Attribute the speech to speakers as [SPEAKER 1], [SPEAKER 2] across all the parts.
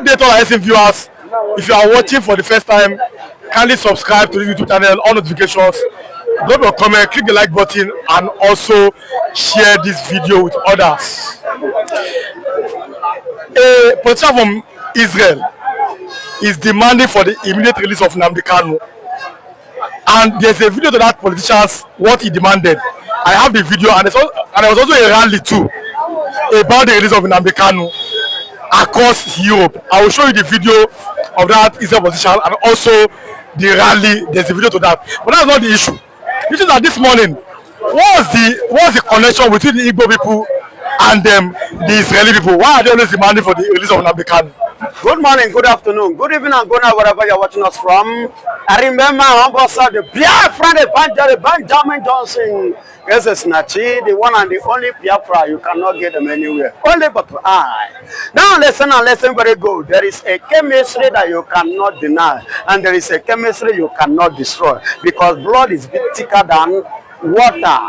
[SPEAKER 1] day to our SM viewers. If you are watching for the first time, kindly subscribe to the YouTube channel, all notifications, drop your comment, click the like button, and also share this video with others. A politician from Israel is demanding for the immediate release of nnamdikanu, and there's a video to that politician's what he demanded. I have the video, and there was also a rally too about the release of nnamdikanu across Europe. I will show you the video of that Israel politician and also the rally. There's a video to that, but that's not the issue. The issue is that this morning, what's the connection between the Igbo people and the Israeli people? Why are they always demanding for the release of nnamdikanu?
[SPEAKER 2] Good morning, good afternoon, good evening, and good night, wherever you're watching us from. I remember the Biafra, the Benjamin Johnson. Yes, it's Nachi, the one and the only Biafra. You cannot get them anywhere. Only but I. Now listen and listen very good. There is a chemistry that you cannot deny, and there is a chemistry you cannot destroy, because blood is thicker than water.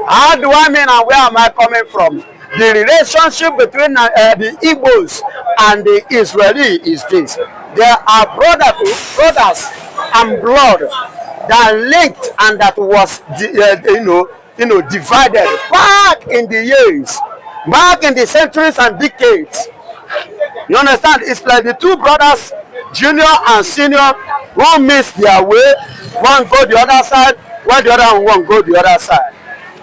[SPEAKER 2] How do I mean, and where am I coming from? The relationship between the Igbos and the Israeli is this. There are brothers and blood that linked and that was divided back in the years, back in the centuries and decades. You understand? It's like the two brothers, junior and senior, one miss their way, one go the other side, while the other one go the other side.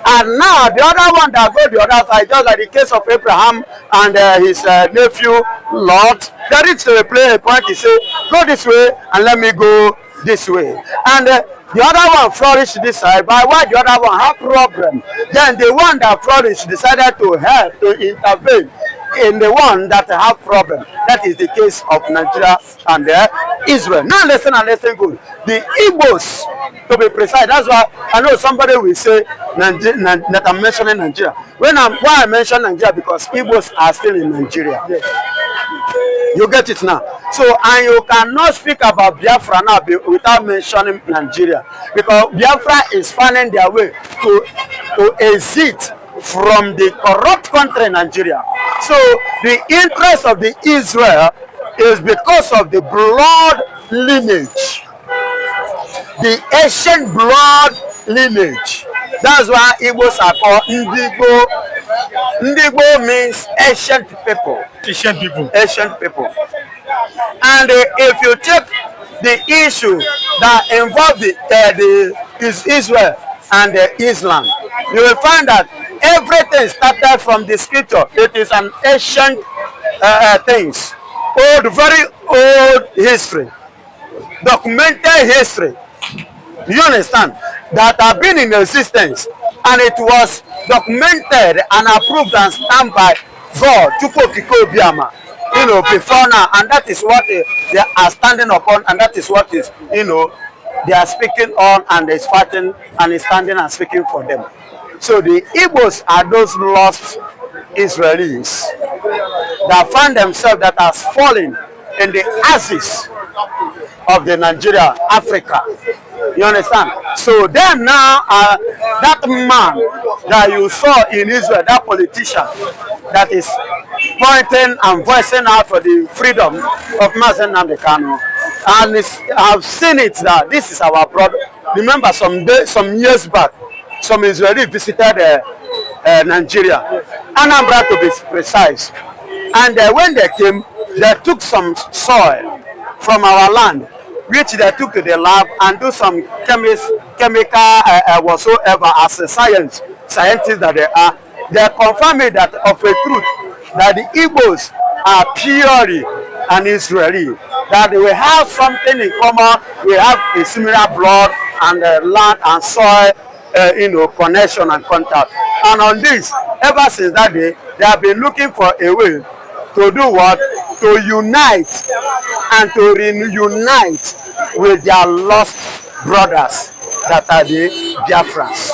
[SPEAKER 2] And now the other one that go the other side, just like the case of Abraham and his nephew Lot, they reached to a point, he said, go this way and let me go this way. And the other one flourished this side, but while the other one had problem, then the one that flourished decided to help, to intervene in the one that have problem. That is the case of Nigeria and Israel. Now listen and listen good. The Igbos, to be precise, that's why I know somebody will say that I'm mentioning Nigeria. Why I mention Nigeria? Because Igbos are still in Nigeria. Yes. You get it now. So, and you cannot speak about Biafra now without mentioning Nigeria, because Biafra is finding their way to exit from the corrupt country Nigeria. So the interest of the Israel is because of the blood lineage, the ancient blood lineage. That's why Igbos are called Ndigbo. Ndigbo means ancient people.
[SPEAKER 1] Ancient people.
[SPEAKER 2] Ancient people. And if you take the issue that involves Israel and Islam, you will find that everything started from the scripture. It is an ancient things, very old history, documented history. You understand? That have been in existence, and it was documented and approved and stamped by God, before now, and that is what they are standing upon, and that is what is, they are speaking on, and is fighting and is standing and speaking for them. So the Igbos are those lost Israelis that find themselves that has fallen in the ashes of the Nigeria, Africa. You understand? So them now are that man that you saw in Israel, that politician that is pointing and voicing out for the freedom of Mazi nnamdikanu. And I've seen it that this is our brother. Remember some years back, some Israelis visited Nigeria, Anambra to be precise. And when they came, they took some soil from our land, which they took to the lab and do some chemical whatsoever as a scientists that they are. They confirm it that of a truth that the Igbos are purely an Israeli, that they will have something in common. We have a similar blood and land and soil, connection and contact. And on this, ever since that day, they have been looking for a way to do what? To unite and to reunite with their lost brothers that are the Biafrans.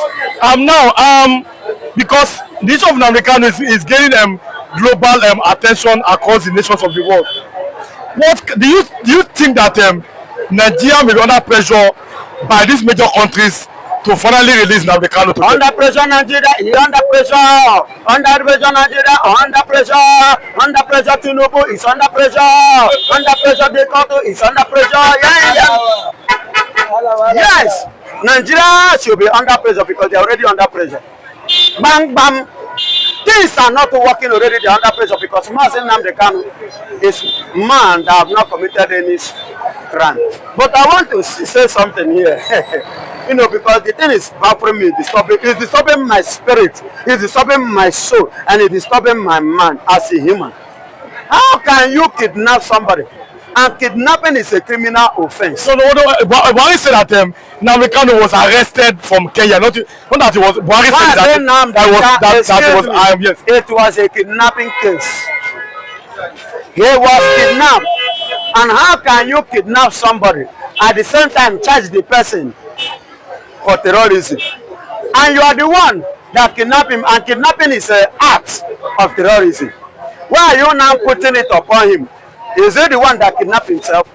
[SPEAKER 1] Because the issue of nnamdikanu is gaining global attention across the nations of the world. What do you think that Nigeria may be under pressure by these major countries to finally release NNAMDIKanu today.
[SPEAKER 2] Under pressure, Nigeria. He under pressure. Under pressure, Nigeria. Under pressure. Under pressure, Tinubu is under pressure. Under pressure, the country is under pressure. Yes. Nigeria should be under pressure because they are already under pressure. Bang, bang. Things are not working already. They are under pressure because Mazi NNAMDIKanu is man that have not committed any crime. But I want to say something here. You know, because the thing is baffling me, it's disturbing my spirit, it's disturbing my soul, and it's disturbing my mind as a human. How can you kidnap somebody? And kidnapping is a criminal offense.
[SPEAKER 1] So, Buhari said that NNAMDIKanu was arrested from Kenya. Not that it was. Buhari said that yes.
[SPEAKER 2] It was a kidnapping case. He was kidnapped. And how can you kidnap somebody at the same time charge the person for terrorism? And you are the one that kidnapped him, and kidnapping is an act of terrorism. Why are you now putting it upon him? Is he the one that kidnapped himself?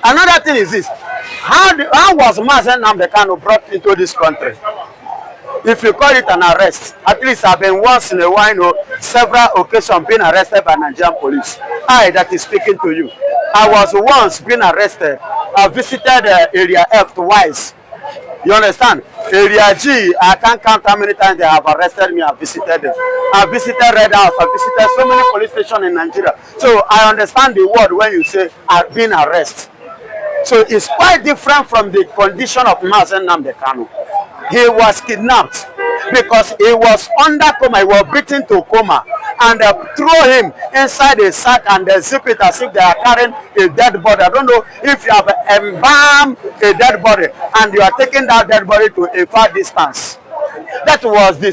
[SPEAKER 2] Another thing is this. How was Mazi NNAMDIKanu brought into this country? If you call it an arrest, at least I've been once in a while, you know, several occasions being arrested by Nigerian police. I that is speaking to you. I was once being arrested. I visited Area F twice. You understand? Area G, I can't count how many times they have arrested me. I visited them. I visited Red House. I visited so many police stations in Nigeria. So I understand the word when you say being arrested. So it's quite different from the condition of Mazi NNAMDIKanu. He was kidnapped because he was under coma. He was beaten to coma, and they throw him inside a sack and they zip it as if they are carrying a dead body. I don't know if you have embalmed a dead body and you are taking that dead body to a far distance. That was the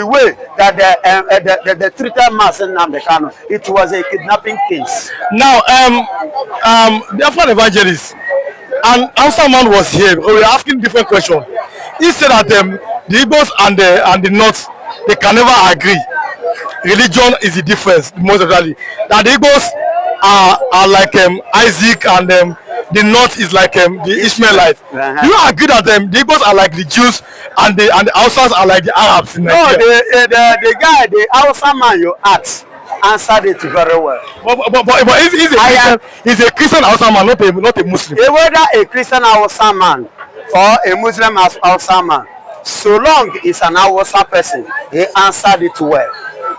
[SPEAKER 2] way that they treated Mazi NNAMDIKanu. It was a kidnapping case.
[SPEAKER 1] Now, the Afro evangelist, and Hausa man was here. We were asking different questions. He said that the Igbos and the North, they can never agree. Religion is the difference, most of the that the Igbos are like Isaac, and the North is like the Ishmaelites. Do you agree that the Igbos are like the Jews and the Hausas are like the Arabs in Nigeria?
[SPEAKER 2] No, the Hausa man you asked answered it very well.
[SPEAKER 1] But he's a Christian Hausa man, not a Muslim.
[SPEAKER 2] Whether a Christian Hausa man or a Muslim Hausa man, so long is an Hausa person, he answered it well.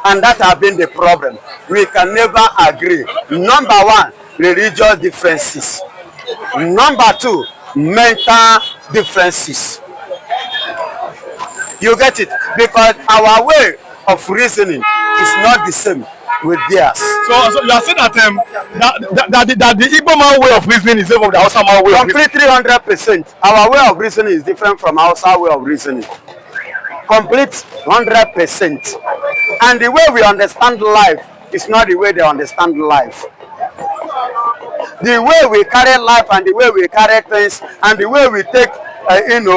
[SPEAKER 2] And that has been the problem. We can never agree. Number one, religious differences. Number two, mental differences. You get it? Because our way of reasoning is not the same with theirs.
[SPEAKER 1] So you are saying that the Igbo man way of reasoning is different from the Hausa man way of reasoning?
[SPEAKER 2] Completely 100%. Our way of reasoning is different from Hausa way of reasoning. Complete 100%. And the way we understand life is not the way they understand life. The way we carry life and the way we carry things and the way we take,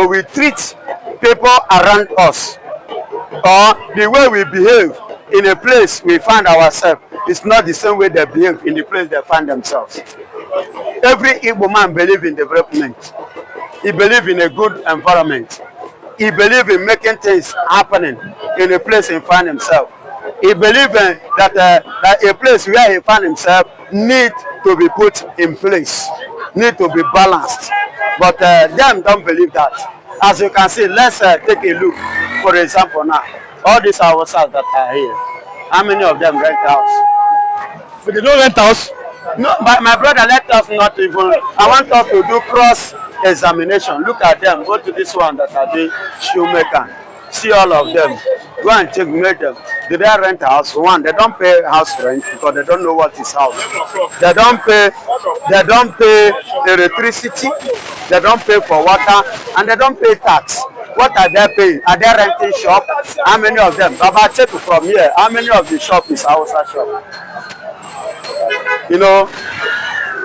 [SPEAKER 2] we treat people around us, or the way we behave in a place we find ourselves is not the same way they behave in the place they find themselves. Every Igbo man believes in development. He believes in a good environment. He believes in making things happening in a place he finds himself. He believes that a place where he finds himself needs to be put in place, need to be balanced. But them don't believe that. As you can see, let's take a look. For example, now, all these houses that are here, how many of them rent house?
[SPEAKER 1] But they don't rent house?
[SPEAKER 2] No, but my brother, let us not even. I want us to do cross-examination. Look at them. Go to this one that are doing shoemaker. See all of them. Go and checkmate them. Do they rent a house? One, they don't pay house rent because they don't know what is house. They don't pay electricity, they don't pay for water, and they don't pay tax. What are they paying? Are they renting shop? How many of them? About check from here. How many of the shop is house shop? You know,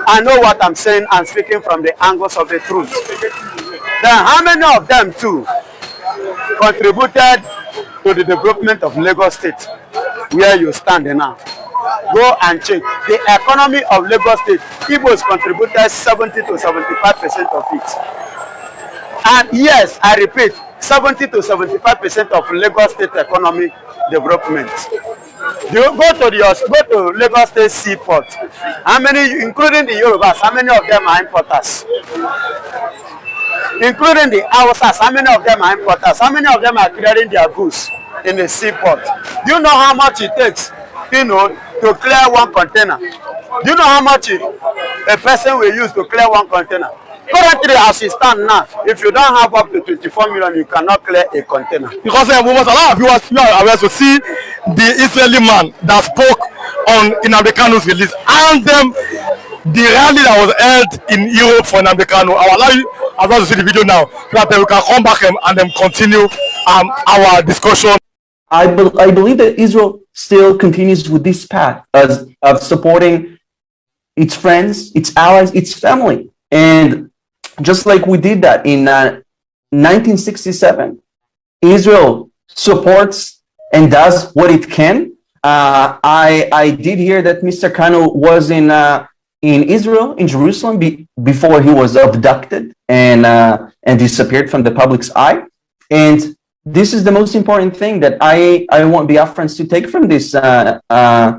[SPEAKER 2] I know what I'm saying. I'm speaking from the angles of the truth. Then how many of them too contributed to the development of Lagos State, where you stand now? Go and check. The economy of Lagos State, Igbos contributed 70 to 75% of it. And yes, I repeat, 70 to 75% of Lagos State economy development. You go to Lagos State seaport. How many, including the Yorubas, how many of them are importers? Including the Hausas, how many of them are importers? How many of them are clearing their goods in the seaport? Do you know how much it takes, to clear one container? Do you know how much a person will use to clear one container? Currently, as it stands now, if you don't have up to 24 million, you cannot clear a container.
[SPEAKER 1] Because a lot of viewers are aware to see the Israeli man that spoke on nnamdikanu's release, and the rally that was held in Europe for nnamdikanu. I will allow you to see the video now, so that we can come back and then continue our discussion.
[SPEAKER 3] I believe that Israel still continues with this path of supporting its friends, its allies, its family. And just like we did that in 1967, Israel supports and does what it can. I did hear that Mr. Kanu was in Israel, in Jerusalem, before he was abducted and disappeared from the public's eye. And this is the most important thing that I want Biafrans to take from this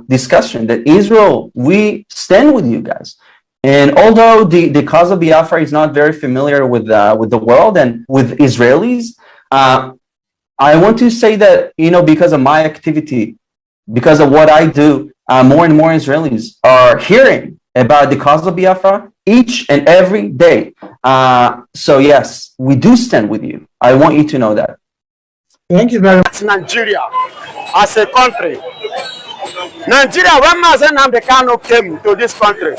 [SPEAKER 3] discussion, that Israel, we stand with you guys. And although the cause of Biafra is not very familiar with the world and with Israelis, I want to say that, because of my activity, because of what I do, more and more Israelis are hearing about the cause of Biafra each and every day. So yes, we do stand with you. I want you to know that.
[SPEAKER 1] Thank you very much.
[SPEAKER 2] Nigeria as a country. Nigeria, when Mazi NNAMDIKANU came to this country,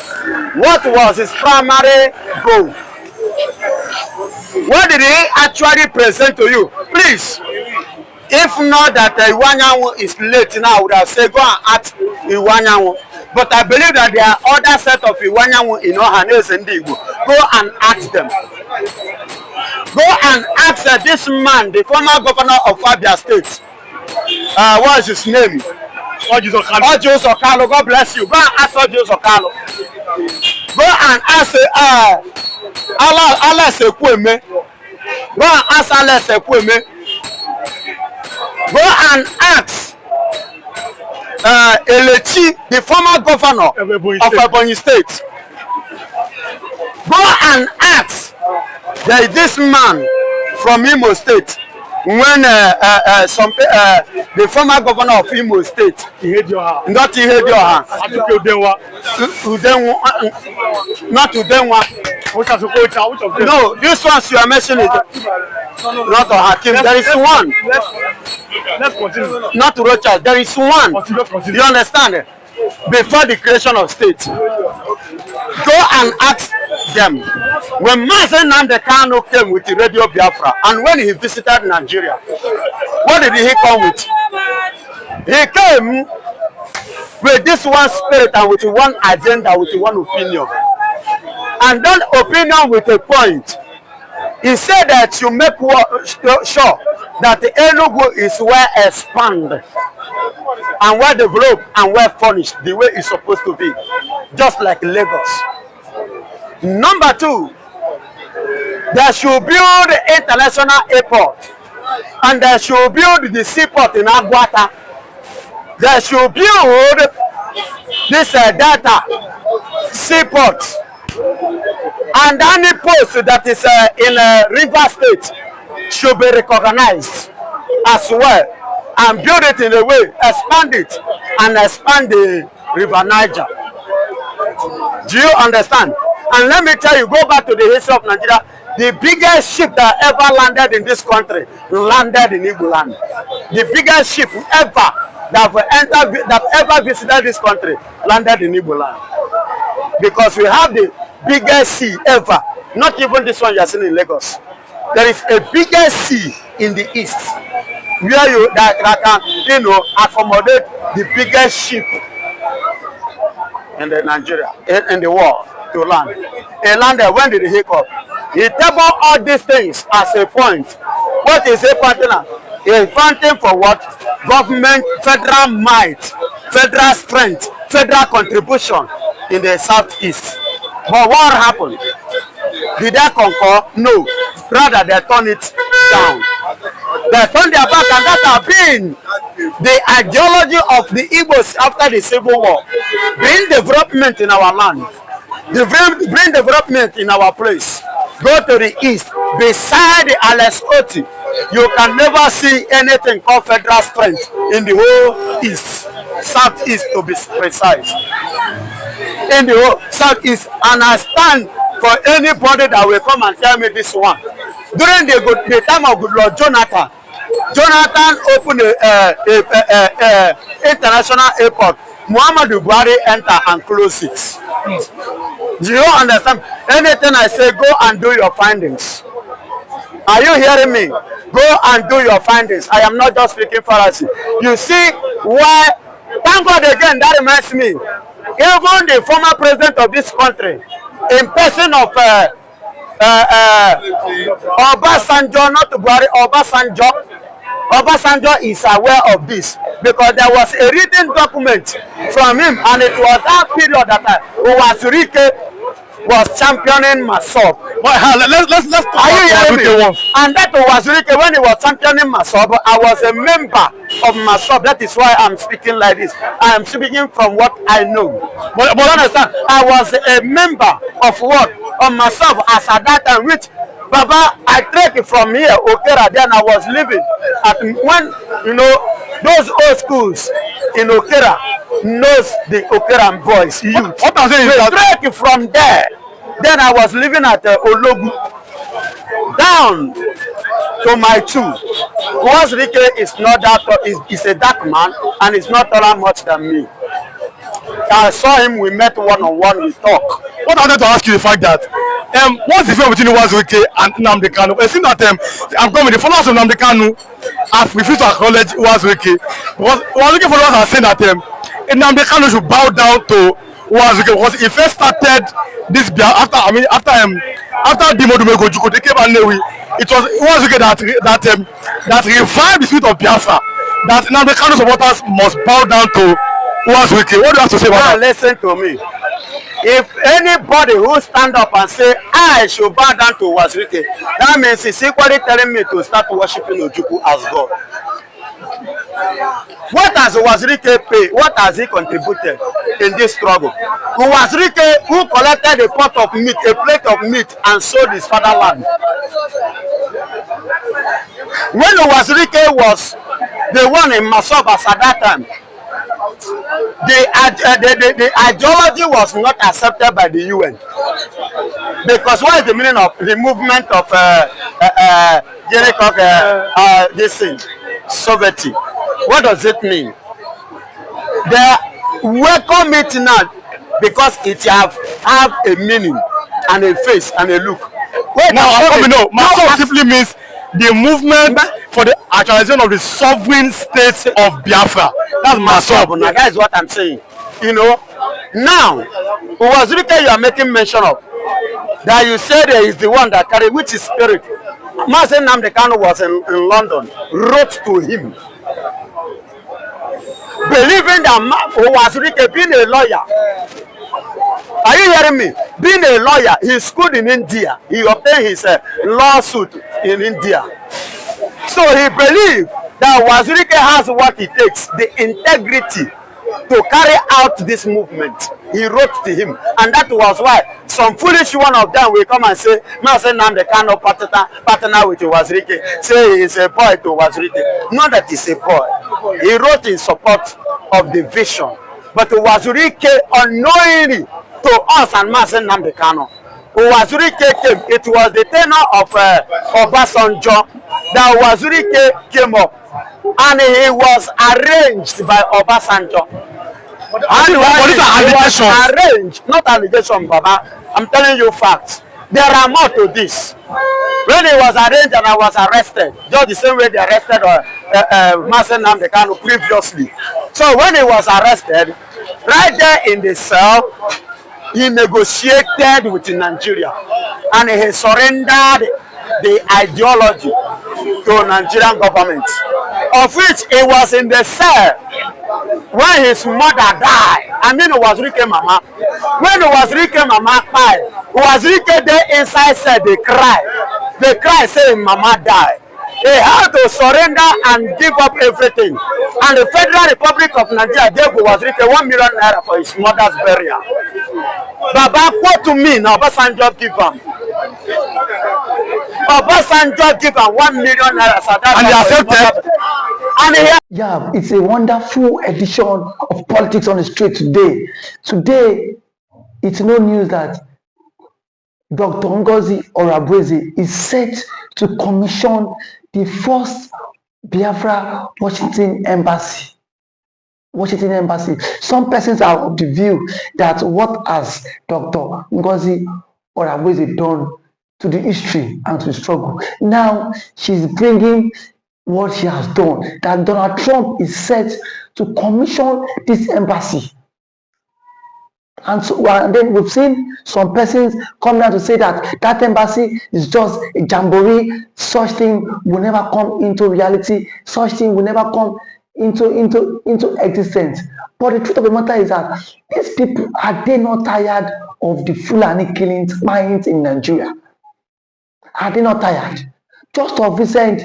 [SPEAKER 2] what was his primary goal? What did he actually present to you? Please, if not that Iwanyanwu is late now, I would have said go and ask Iwanyanwu. But I believe that there are other set of Iwanyanwu in Ohanes and Igbo. Go and ask them. Go and ask this man, the former governor of Abia State. What is his name? Ojus Okalo. God bless you. Go and ask Ojus Okalo. Go and ask Allah Sekweme. Go and ask Allah Sekweme. Go and ask Elechi, the former governor of Ebonyi State. Go and ask this man from Imo State, when the former governor of Imo State, not Ihedioha, not Udenwa. No, this one you are mentioning is not Hakim. There is one.
[SPEAKER 1] Let's continue.
[SPEAKER 2] Not Rochas. There is one. Continue. You understand? Before the creation of state, go and ask them. When Mazi NNAMDIKANU came with the Radio Biafra, and when he visited Nigeria, what did he come with? He came with this one spirit and with one agenda, with one opinion. And that opinion with a point. He said that you make sure that the Enugu is well expanded and well developed and well furnished the way it's supposed to be, just like Lagos. Number two, they should build the international airport, and they should build the seaport in Aguata. They should build this data seaport, and any post that is in River State should be recognized as well, and build it in a way, expand it, and expand the River Niger. Do you understand? And let me tell you, go back to the history of Nigeria. The biggest ship that ever landed in this country landed in Igbo land. The biggest ship ever that ever visited this country landed in Igbo land. Because we have the biggest sea ever. Not even this one you are seeing in Lagos. There is a biggest sea in the east where that can accommodate the biggest ship in Nigeria, in the world, to land. He landed. When did he come? He table all these things as a point. What is a partner? A fountain for what? Government, federal might, federal strength, federal contribution in the southeast. But what happened? Did they conquer? No. Rather, they turn it down. They turn their back, and that has been the ideology of the Igbos after the Civil War. Bring development in our land. Bring development in our place. Go to the east, beside the Alex Oti, you can never see anything called federal strength in the whole east, southeast to be precise. In the whole southeast, and I stand for anybody that will come and tell me this one. During the time of good Lord Jonathan opened the international airport. Muhammadu Buhari enter and close it. Do you understand? Anything I say, go and do your findings. Are you hearing me? Go and do your findings. I am not just speaking fallacy. You see why? Thank God again, that reminds me. Even the former president of this country, in person of Obasanjo, not Buhari, Obasanjo is aware of this because there was a written document from him, and it was that period that Uwazurike was championing Masob.
[SPEAKER 1] Let's
[SPEAKER 2] Are you hearing me? And that Uwazurike, when he was championing Masob, I was a member of Masob. That is why I'm speaking like this. I am speaking from what I know. But understand, I was a member of what? Of Masob as at that time, which Baba, I trek from here, Okera, then I was living at when, you know, those old schools in Okera knows the Okeran boys.
[SPEAKER 1] What I'm saying is that
[SPEAKER 2] trek from there, then I was living at Ologu, down to my two. Uwazurike is not that, is a dark man, and is not taller much than me. I saw him, we met one-on-one, we talk.
[SPEAKER 1] What I wanted to ask you the fact that what's the difference between Uwazurike and nnamdikanu? It seems that I'm coming, the followers of nnamdikanu have refused to acknowledge Uwazurike because Uwazurike followers are saying that nnamdikanu should bow down to Uwazurike because he first started this after Dimodume Gojuko, they came and it was Uwazurike that revived the spirit of Biafra, that nnamdikanu supporters must bow down to Uwazurike. What do you have to say about that?
[SPEAKER 2] Listen to me. If anybody who stand up and say, I should bow down to Uwazurike, that means he's equally telling me to start worshiping Ojukwu as God. What has Uwazurike paid? What has he contributed in this struggle? Uwazurike, who collected a pot of meat, a plate of meat, and sold his fatherland. When Uwazurike was the one in Masobas at that time, the ideology was not accepted by the UN. Because what is the meaning of the movement of this thing, Soviet? What does it mean? They welcome it now because it have a meaning and a face and a look.
[SPEAKER 1] Wait, now Masob simply means the movement for the actualization of the sovereign states of Biafra. That's Masob.
[SPEAKER 2] Now, that is what I'm saying. You know, now, Uwazurike you are making mention of, that you say there is the one that carried, which is spirit. Mazi nnamdikanu was in London, wrote to him, believing that Uwazurike, being a lawyer, are you hearing me? Being a lawyer, he schooled in India. He obtained his lawsuit in India. So he believed that Uwazurike has what it takes, the integrity to carry out this movement. He wrote to him, and that was why some foolish one of them will come and say, Mazi nnamdikanu partner with Uwazurike, say he is a boy to Uwazurike. Not that he's a boy. He wrote in support of the vision. But Uwazurike unknowingly to us and Mazi nnamdikanu, Uwazurike came. It was the tenor of Obasanjo that Uwazurike came up, and he was arranged by Obasanjo. And
[SPEAKER 1] what is allegation?
[SPEAKER 2] Arranged, not allegation, Baba. I'm telling you facts. There are more to this. When he was arranged and I was arrested, just the same way they arrested Mazi nnamdikanu previously. So when he was arrested, right there in the cell, he negotiated with Nigeria, and he surrendered the ideology to Nigerian government, of which he was in the cell when his mother died. I mean, Uwazurike mama. When Uwazurike mama died, Uwazurike there inside cell, they cried. They cry saying Mama died. They had to surrender and give up everything. And the Federal Republic of Nigeria was written 1 million naira for his mother's burial. Baba, quote to me now, Obasanjo give him. Obasanjo give him 1 million naira.
[SPEAKER 1] And they accepted.
[SPEAKER 2] And he
[SPEAKER 4] Yeah, it's a wonderful edition of Politics on the Street today. Today, it's no news that Dr. Ngozi Orabueze is set to commission the first Biafra Washington Embassy. Some persons are of the view that what has Dr. Ngozi Orabueze done to the history and to the struggle. Now she's bringing what she has done, that Donald Trump is set to commission this embassy. And so and then we've seen some persons come out to say that that embassy is just a jamboree, such thing will never come into reality, such thing will never come into existence. But the truth of the matter is that these people, are they not tired of the Fulani killings, mines in Nigeria? Are they not tired? Just of recent,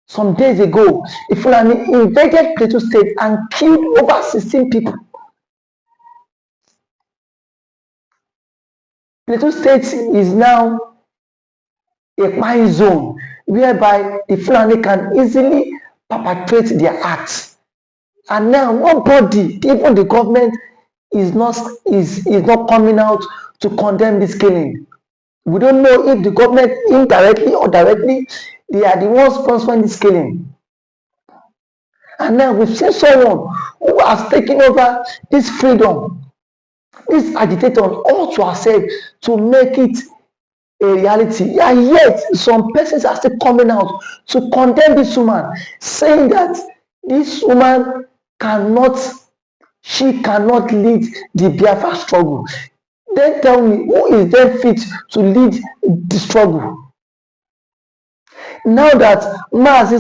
[SPEAKER 4] some days ago, the Fulani invaded Plateau State and killed over 16 people. Plateau State is now a mine zone whereby the Fulani can easily perpetrate their acts. And now nobody, even the government, is not coming out to condemn this killing. We don't know if the government indirectly or directly, they are the ones sponsoring this killing. And now we've seen someone who has taken over this freedom, this agitator, all to ourselves to make it a reality. And yet some persons are still coming out to condemn this woman, saying that this woman cannot lead the Biafra struggle. Then tell me, who is then fit to lead the struggle? Now that Mazi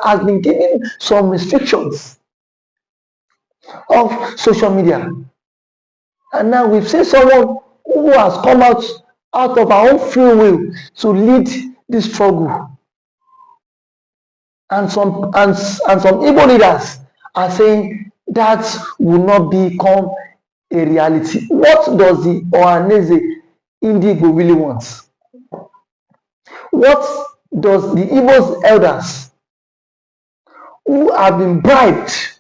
[SPEAKER 4] has been given some restrictions of social media, and now we've seen someone who has come out of our own free will to lead this struggle. And some Igbo leaders are saying that will not become a reality. What does the Ohaneze Igbo really want? What does the Igbo's elders who have been bribed